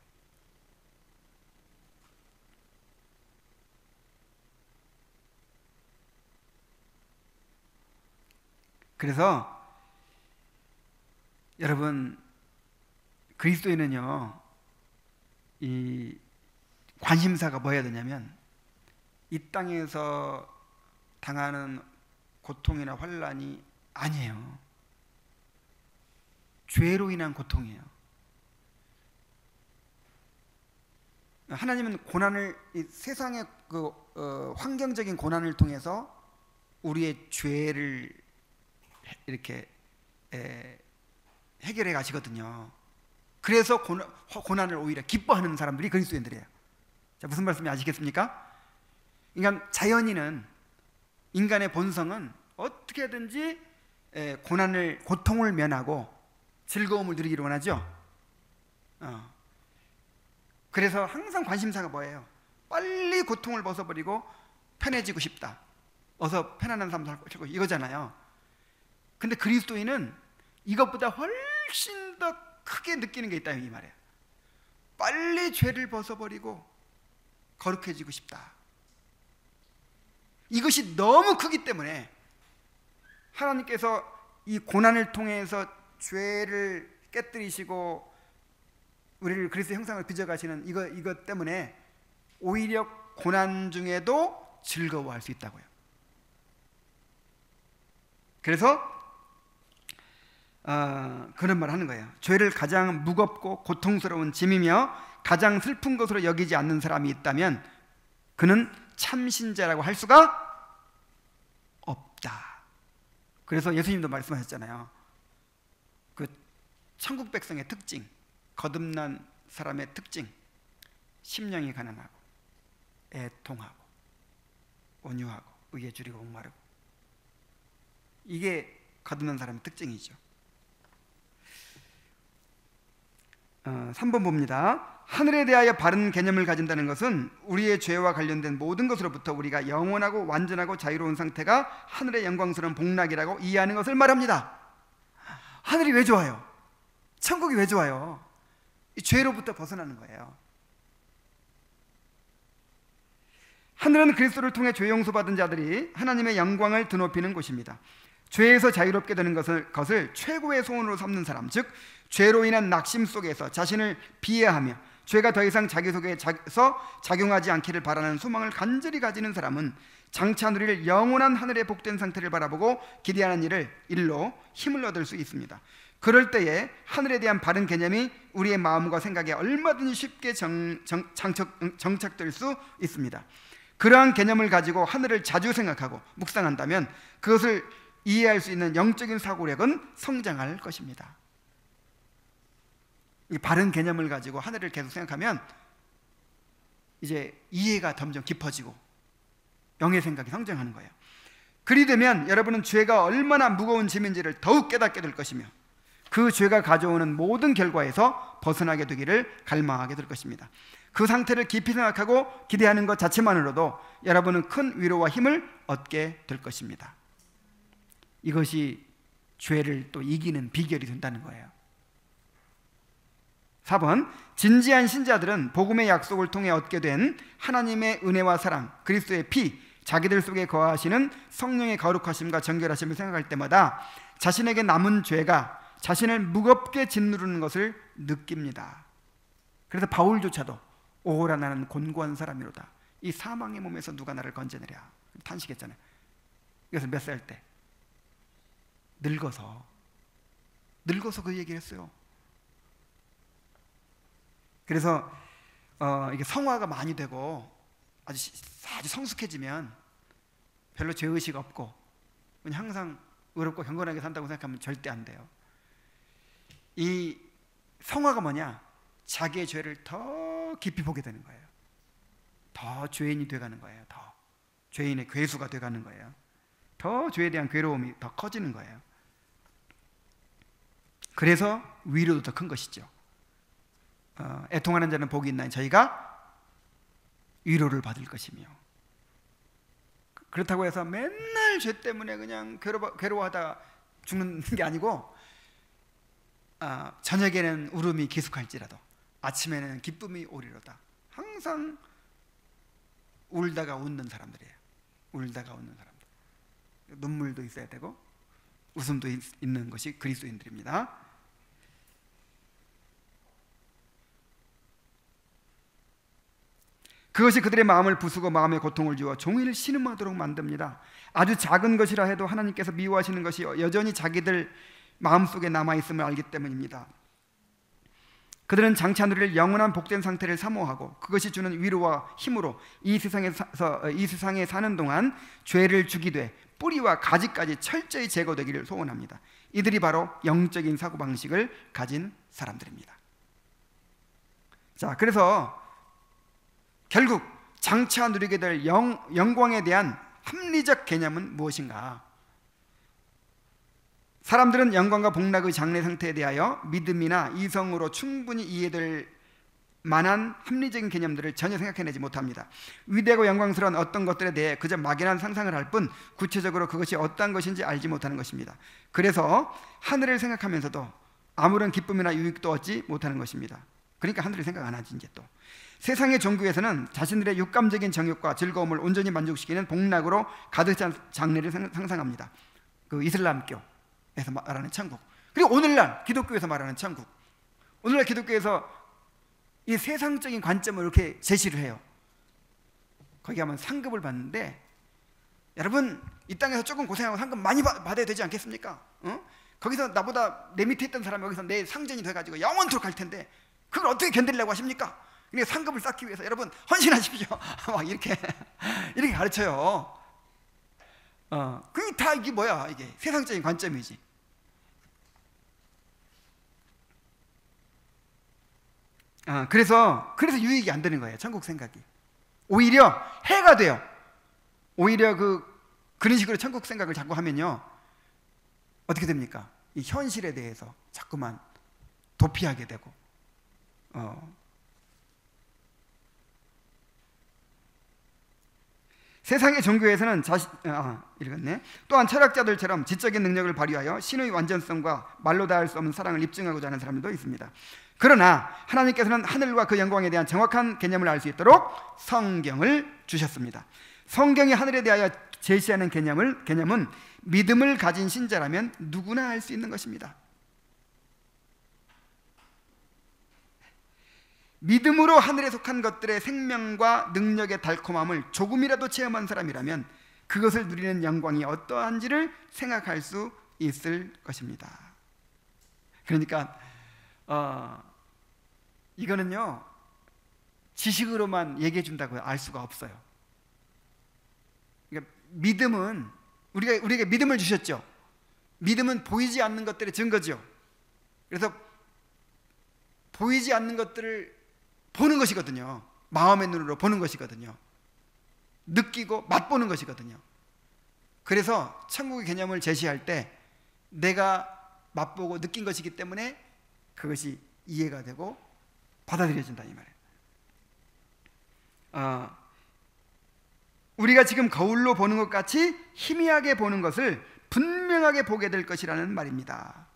그래서 여러분, 그리스도인은요, 이 관심사가 뭐여야 되냐면 이 땅에서 당하는 고통이나 환난이 아니에요. 죄로 인한 고통이에요. 하나님은 고난을, 이 세상의 환경적인 고난을 통해서 우리의 죄를 이렇게 해결해 가시거든요. 그래서 고난을 오히려 기뻐하는 사람들이 그리스도인들이에요. 자, 무슨 말씀인지 아시겠습니까? 그러니까 자연인은, 인간의 본성은 어떻게든지 고통을 면하고 즐거움을 누리기를 원하죠. 그래서 항상 관심사가 뭐예요? 빨리 고통을 벗어버리고 편해지고 싶다. 어서 편안한 삶 살고 싶고 이거잖아요. 근데 그리스도인은 이것보다 훨씬 더 크게 느끼는 게 있다 이 말이에요. 빨리 죄를 벗어버리고 거룩해지고 싶다. 이것이 너무 크기 때문에 하나님께서 이 고난을 통해서 죄를 깨뜨리시고 우리를 그리스도의 형상을 빚어가시는 이것 때문에 오히려 고난 중에도 즐거워할 수 있다고요. 그래서 그런 말 하는 거예요. 죄를 가장 무겁고 고통스러운 짐이며 가장 슬픈 것으로 여기지 않는 사람이 있다면 그는 참신자라고 할 수가 없다. 그래서 예수님도 말씀하셨잖아요. 그 천국 백성의 특징, 거듭난 사람의 특징, 심령이 가난하고 애통하고 온유하고 의에 줄이고 목마르고, 이게 거듭난 사람의 특징이죠. 3번 봅니다. 하늘에 대하여 바른 개념을 가진다는 것은 우리의 죄와 관련된 모든 것으로부터 우리가 영원하고 완전하고 자유로운 상태가 하늘의 영광스러운 복락이라고 이해하는 것을 말합니다. 하늘이 왜 좋아요? 천국이 왜 좋아요? 이 죄로부터 벗어나는 거예요. 하늘은 그리스도를 통해 죄 용서받은 자들이 하나님의 영광을 드높이는 곳입니다. 죄에서 자유롭게 되는 것을 최고의 소원으로 삼는 사람, 즉 죄로 인한 낙심 속에서 자신을 비하하며 죄가 더 이상 자기 속에서 작용하지 않기를 바라는 소망을 간절히 가지는 사람은 장차 누릴 영원한 하늘의 복된 상태를 바라보고 기대하는 일로 힘을 얻을 수 있습니다. 그럴 때에 하늘에 대한 바른 개념이 우리의 마음과 생각에 얼마든지 쉽게 정착될 수 있습니다. 그러한 개념을 가지고 하늘을 자주 생각하고 묵상한다면 그것을 이해할 수 있는 영적인 사고력은 성장할 것입니다. 이 바른 개념을 가지고 하늘을 계속 생각하면 이제 이해가 점점 깊어지고 영의 생각이 성장하는 거예요. 그리 되면 여러분은 죄가 얼마나 무거운 짐인지를 더욱 깨닫게 될 것이며 그 죄가 가져오는 모든 결과에서 벗어나게 되기를 갈망하게 될 것입니다. 그 상태를 깊이 생각하고 기대하는 것 자체만으로도 여러분은 큰 위로와 힘을 얻게 될 것입니다. 이것이 죄를 또 이기는 비결이 된다는 거예요. 4번, 진지한 신자들은 복음의 약속을 통해 얻게 된 하나님의 은혜와 사랑, 그리스도의 피, 자기들 속에 거하시는 성령의 거룩하심과 정결하심을 생각할 때마다 자신에게 남은 죄가 자신을 무겁게 짓누르는 것을 느낍니다. 그래서 바울조차도 오호라 나는 곤고한 사람이로다, 이 사망의 몸에서 누가 나를 건져내랴 탄식했잖아요. 이것을 몇 살 때? 늙어서 그 얘기를 했어요. 그래서 이게 성화가 많이 되고 아주 성숙해지면 별로 죄의식 없고 그냥 항상 의롭고 경건하게 산다고 생각하면 절대 안 돼요. 이 성화가 뭐냐? 자기의 죄를 더 깊이 보게 되는 거예요. 더 죄인이 돼가는 거예요. 더 죄인의 괴수가 돼가는 거예요. 더 죄에 대한 괴로움이 더 커지는 거예요. 그래서 위로도 더 큰 것이죠. 애통하는 자는 복이 있나니 저희가 위로를 받을 것이며, 그렇다고 해서 맨날 죄 때문에 그냥 괴로워하다 죽는 게 아니고 저녁에는 울음이 기숙할지라도 아침에는 기쁨이 오리로다. 항상 울다가 웃는 사람들이에요. 울다가 웃는 사람들. 눈물도 있어야 되고 웃음도 있는 것이 그리스도인들입니다. 그것이 그들의 마음을 부수고 마음의 고통을 주어 종일 신음하도록 만듭니다. 아주 작은 것이라 해도 하나님께서 미워하시는 것이 여전히 자기들 마음속에 남아있음을 알기 때문입니다. 그들은 장차 누릴 영원한 복된 상태를 사모하고 그것이 주는 위로와 힘으로 이 세상에 사는 동안 죄를 죽이되 뿌리와 가지까지 철저히 제거되기를 소원합니다. 이들이 바로 영적인 사고방식을 가진 사람들입니다. 자, 그래서 결국 장차 누리게 될 영광에 대한 합리적 개념은 무엇인가? 사람들은 영광과 복락의 장래 상태에 대하여 믿음이나 이성으로 충분히 이해될 만한 합리적인 개념들을 전혀 생각해내지 못합니다. 위대하고 영광스러운 어떤 것들에 대해 그저 막연한 상상을 할 뿐 구체적으로 그것이 어떠한 것인지 알지 못하는 것입니다. 그래서 하늘을 생각하면서도 아무런 기쁨이나 유익도 얻지 못하는 것입니다. 그러니까 하늘을 생각 안 하지. 이제 또 세상의 종교에서는 자신들의 육감적인 정욕과 즐거움을 온전히 만족시키는 복락으로 가득 찬 장래를 상상합니다. 그 이슬람교에서 말하는 천국, 그리고 오늘날 기독교에서 말하는 천국. 오늘날 기독교에서 이 세상적인 관점을 이렇게 제시를 해요. 거기 가면 상급을 받는데, 여러분 이 땅에서 조금 고생하고 상급 많이 받아야 되지 않겠습니까? 거기서 나보다 내 밑에 있던 사람이 여기서 내 상전이 돼가지고 영원토록 갈 텐데 그걸 어떻게 견디려고 하십니까? 그러니까 상급을 쌓기 위해서 여러분 헌신하십시오. 막 이렇게 가르쳐요. 그게 다 이게 뭐야? 이게 세상적인 관점이지. 그래서 유익이 안 되는 거예요. 천국 생각이 오히려 해가 돼요. 오히려 그런 식으로 천국 생각을 자꾸 하면요, 어떻게 됩니까? 이 현실에 대해서 자꾸만 도피하게 되고, 세상의 종교에서는 또한 철학자들처럼 지적인 능력을 발휘하여 신의 완전성과 말로 다 할 수 없는 사랑을 입증하고자 하는 사람들도 있습니다. 그러나 하나님께서는 하늘과 그 영광에 대한 정확한 개념을 알 수 있도록 성경을 주셨습니다. 성경이 하늘에 대하여 제시하는 개념은 믿음을 가진 신자라면 누구나 알 수 있는 것입니다. 믿음으로 하늘에 속한 것들의 생명과 능력의 달콤함을 조금이라도 체험한 사람이라면 그것을 누리는 영광이 어떠한지를 생각할 수 있을 것입니다. 그러니까 이거는요, 지식으로만 얘기해 준다고 알 수가 없어요. 그러니까 믿음은 우리에게 믿음을 주셨죠. 믿음은 보이지 않는 것들의 증거죠. 그래서 보이지 않는 것들을 보는 것이거든요. 마음의 눈으로 보는 것이거든요. 느끼고 맛보는 것이거든요. 그래서 천국의 개념을 제시할 때 내가 맛보고 느낀 것이기 때문에 그것이 이해가 되고 받아들여진다 이 말이에요. 우리가 지금 거울로 보는 것 같이 희미하게 보는 것을 분명하게 보게 될 것이라는 말입니다.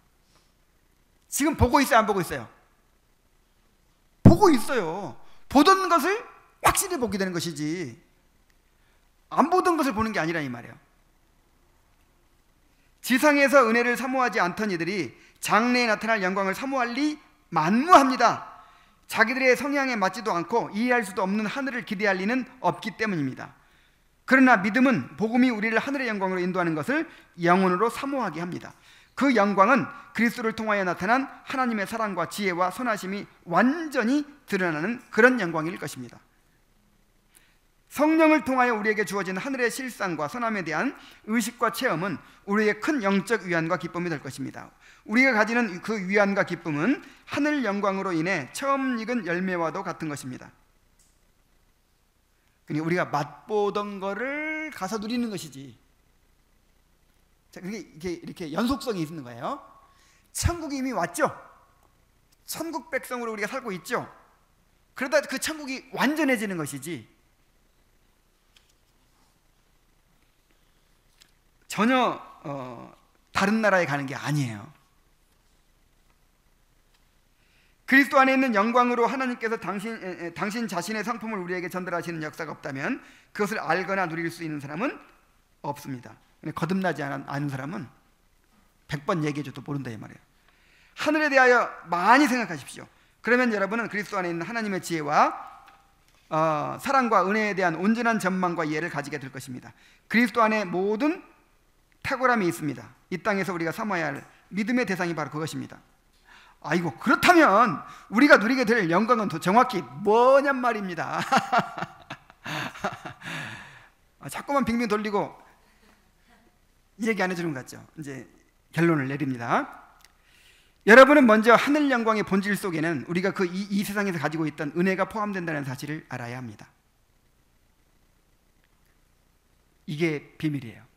지금 보고 있어요, 안 보고 있어요? 보고 있어요. 보던 것을 확실히 보게 되는 것이지 안 보던 것을 보는 게 아니라 이 말이에요. 지상에서 은혜를 사모하지 않던 이들이 장래에 나타날 영광을 사모할 리 만무합니다. 자기들의 성향에 맞지도 않고 이해할 수도 없는 하늘을 기대할 리는 없기 때문입니다. 그러나 믿음은 복음이 우리를 하늘의 영광으로 인도하는 것을 영혼으로 사모하게 합니다. 그 영광은 그리스도를 통하여 나타난 하나님의 사랑과 지혜와 선하심이 완전히 드러나는 그런 영광일 것입니다. 성령을 통하여 우리에게 주어진 하늘의 실상과 선함에 대한 의식과 체험은 우리의 큰 영적 위안과 기쁨이 될 것입니다. 우리가 가지는 그 위안과 기쁨은 하늘 영광으로 인해 처음 익은 열매와도 같은 것입니다. 그러니까 우리가 맛보던 거를 가서 누리는 것이지. 자, 그게 이렇게 연속성이 있는 거예요. 천국이 이미 왔죠. 천국 백성으로 우리가 살고 있죠. 그러다 그 천국이 완전해지는 것이지 전혀 다른 나라에 가는 게 아니에요. 그리스도 안에 있는 영광으로 하나님께서 당신 자신의 상품을 우리에게 전달하시는 역사가 없다면 그것을 알거나 누릴 수 있는 사람은 없습니다. 거듭나지 않은 사람은 100번 얘기해줘도 모른다 이 말이에요. 하늘에 대하여 많이 생각하십시오. 그러면 여러분은 그리스도 안에 있는 하나님의 지혜와 사랑과 은혜에 대한 온전한 전망과 이해를 가지게 될 것입니다. 그리스도 안에 모든 탁월함이 있습니다. 이 땅에서 우리가 삼아야 할 믿음의 대상이 바로 그것입니다. 아이고, 그렇다면 우리가 누리게 될 영광은 더 정확히 뭐냔 말입니다. 자꾸만 빙빙 돌리고 얘기 안 해주는 것 같죠? 이제 결론을 내립니다. 여러분은 먼저 하늘 영광의 본질 속에는 우리가 이 세상에서 가지고 있던 은혜가 포함된다는 사실을 알아야 합니다. 이게 비밀이에요.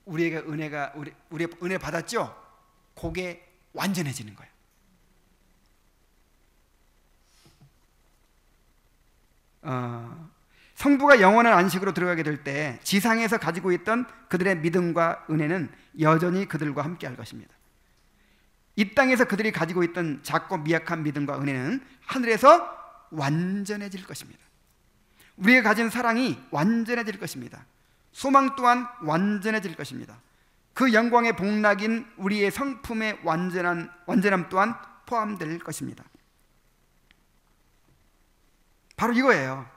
우리가 우리 은혜 받았죠? 그게 완전해지는 거예요. 성부가 영원한 안식으로 들어가게 될 때 지상에서 가지고 있던 그들의 믿음과 은혜는 여전히 그들과 함께 할 것입니다. 이 땅에서 그들이 가지고 있던 작고 미약한 믿음과 은혜는 하늘에서 완전해질 것입니다. 우리가 가진 사랑이 완전해질 것입니다. 소망 또한 완전해질 것입니다. 그 영광의 복락인 우리의 성품의 완전함 또한 포함될 것입니다. 바로 이거예요.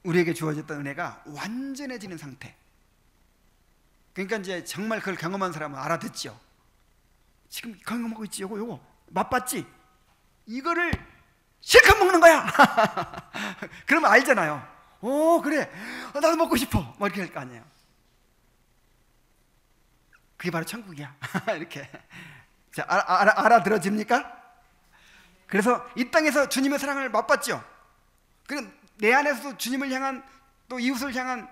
우리에게 주어졌던 은혜가 완전해지는 상태. 그러니까 이제 정말 그걸 경험한 사람은 알아듣죠. 지금 경험하고 있지, 요거 맛봤지? 이거를 실컷 먹는 거야. 그러면 알잖아요. 오, 그래, 나도 먹고 싶어, 뭐 이렇게 할 거 아니에요. 그게 바로 천국이야. 이렇게. 자, 알아들어집니까? 그래서 이 땅에서 주님의 사랑을 맛봤죠. 그럼 내 안에서도 주님을 향한, 또 이웃을 향한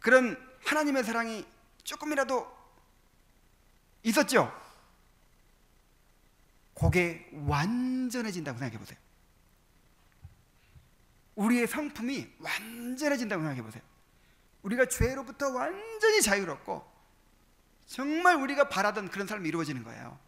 그런 하나님의 사랑이 조금이라도 있었죠. 그게 완전해진다고 생각해 보세요. 우리의 성품이 완전해진다고 생각해 보세요. 우리가 죄로부터 완전히 자유롭고 정말 우리가 바라던 그런 삶이 이루어지는 거예요.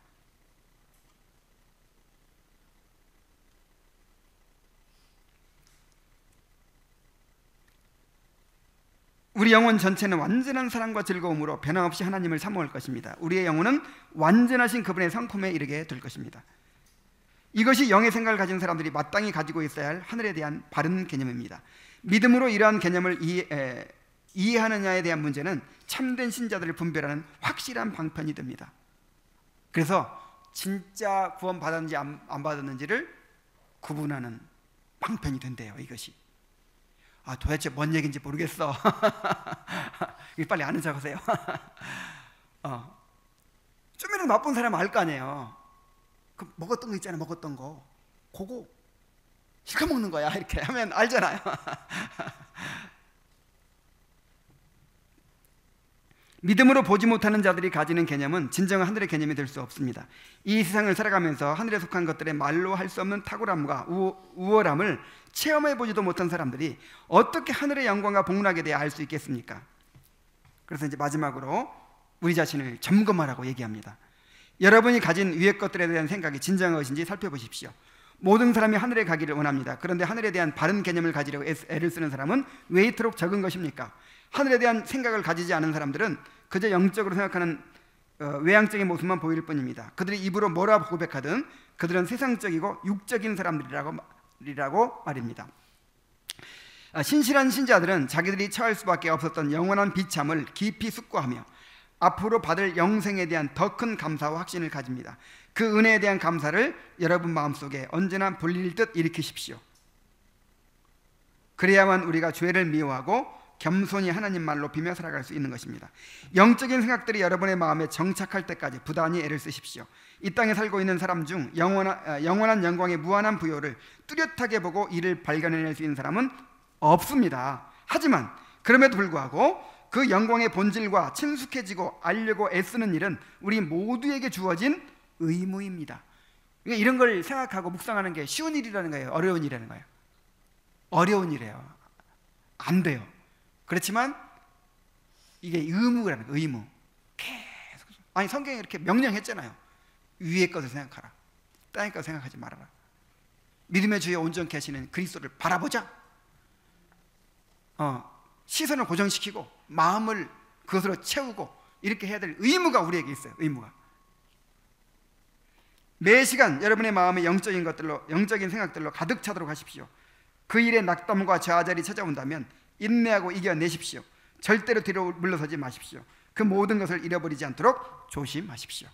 우리 영혼 전체는 완전한 사랑과 즐거움으로 변함없이 하나님을 사모할 것입니다. 우리의 영혼은 완전하신 그분의 성품에 이르게 될 것입니다. 이것이 영의 생각을 가진 사람들이 마땅히 가지고 있어야 할 하늘에 대한 바른 개념입니다. 믿음으로 이러한 개념을 이해하느냐에 대한 문제는 참된 신자들을 분별하는 확실한 방편이 됩니다. 그래서 진짜 구원 받았는지 안 받았는지를 구분하는 방편이 된대요. 이것이 도대체 뭔 얘기인지 모르겠어. 빨리 아는 척 하세요. 좀이라도 나쁜 사람 알 거 아니에요. 그 먹었던 거 있잖아요. 먹었던 거 그거 실컷 먹는 거야 이렇게 하면 알잖아요. 믿음으로 보지 못하는 자들이 가지는 개념은 진정한 하늘의 개념이 될 수 없습니다. 이 세상을 살아가면서 하늘에 속한 것들의 말로 할 수 없는 탁월함과 우월함을 체험해 보지도 못한 사람들이 어떻게 하늘의 영광과 복락에 대해 알 수 있겠습니까? 그래서 이제 마지막으로 우리 자신을 점검하라고 얘기합니다. 여러분이 가진 위의 것들에 대한 생각이 진정한 것인지 살펴보십시오. 모든 사람이 하늘에 가기를 원합니다. 그런데 하늘에 대한 바른 개념을 가지려고 애를 쓰는 사람은 왜 이토록 적은 것입니까? 하늘에 대한 생각을 가지지 않은 사람들은 그저 영적으로 생각하는 외향적인 모습만 보일 뿐입니다. 그들이 입으로 뭐라 고백하든 그들은 세상적이고 육적인 사람들이라고 말입니다. 신실한 신자들은 자기들이 처할 수밖에 없었던 영원한 비참을 깊이 숙고하며 앞으로 받을 영생에 대한 더 큰 감사와 확신을 가집니다. 그 은혜에 대한 감사를 여러분 마음속에 언제나 불릴 듯 일으키십시오. 그래야만 우리가 죄를 미워하고 겸손히 하나님 말로 비며 살아갈 수 있는 것입니다. 영적인 생각들이 여러분의 마음에 정착할 때까지 부단히 애를 쓰십시오. 이 땅에 살고 있는 사람 중 영원한 영광의 무한한 부요를 뚜렷하게 보고 이를 발견해낼 수 있는 사람은 없습니다. 하지만 그럼에도 불구하고 그 영광의 본질과 친숙해지고 알려고 애쓰는 일은 우리 모두에게 주어진 의무입니다. 그러니까 이런 걸 생각하고 묵상하는 게 쉬운 일이라는 거예요? 어려운 일이라는 거예요? 어려운 일이에요. 안 돼요. 그렇지만 이게 의무라는 거예요. 의무. 계속. 아니 성경에 이렇게 명령했잖아요. 위의 것을 생각하라. 땅의 것을 생각하지 말아라. 믿음의 주에 온전케 하시는 그리스도를 바라보자. 시선을 고정시키고 마음을 그것으로 채우고 이렇게 해야 될 의무가 우리에게 있어요. 의무가. 매 시간 여러분의 마음에 영적인 것들로, 영적인 생각들로 가득 차도록 하십시오. 그 일에 낙담과 좌절이 찾아온다면 인내하고 이겨내십시오. 절대로 뒤로 물러서지 마십시오. 그 모든 것을 잃어버리지 않도록 조심하십시오.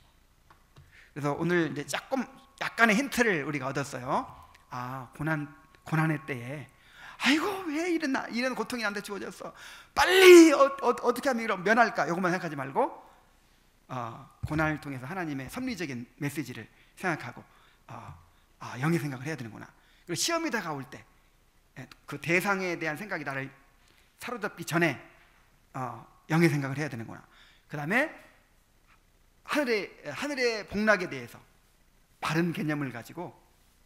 그래서 오늘 이제 약간의 힌트를 우리가 얻었어요. 고난의 때에 아이고 왜 이런 고통이 나한테 주어졌어, 빨리 어떻게 하면 이걸 면할까, 이것만 생각하지 말고 고난을 통해서 하나님의 섭리적인 메시지를 생각하고 영의 생각을 해야 되는구나. 그리고 시험이 다가올 때 그 대상에 대한 생각이 나를 사로잡기 전에 영의 생각을 해야 되는구나. 그 다음에 하늘의 복락에 대해서 바른 개념을 가지고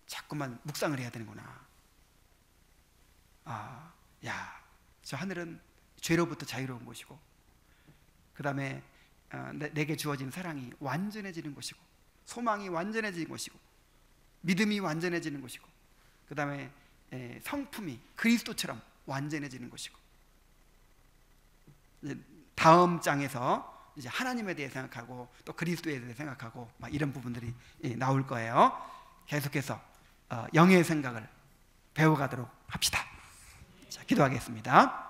자꾸만 묵상을 해야 되는구나. 저 하늘은 죄로부터 자유로운 곳이고, 그 다음에 내게 주어진 사랑이 완전해지는 곳이고, 소망이 완전해지는 곳이고, 믿음이 완전해지는 곳이고, 그 다음에 성품이 그리스도처럼 완전해지는 곳이고, 다음 장에서 이제 하나님에 대해 생각하고 또 그리스도에 대해 생각하고 막 이런 부분들이 나올 거예요. 계속해서 영의 생각을 배워가도록 합시다. 자, 기도하겠습니다.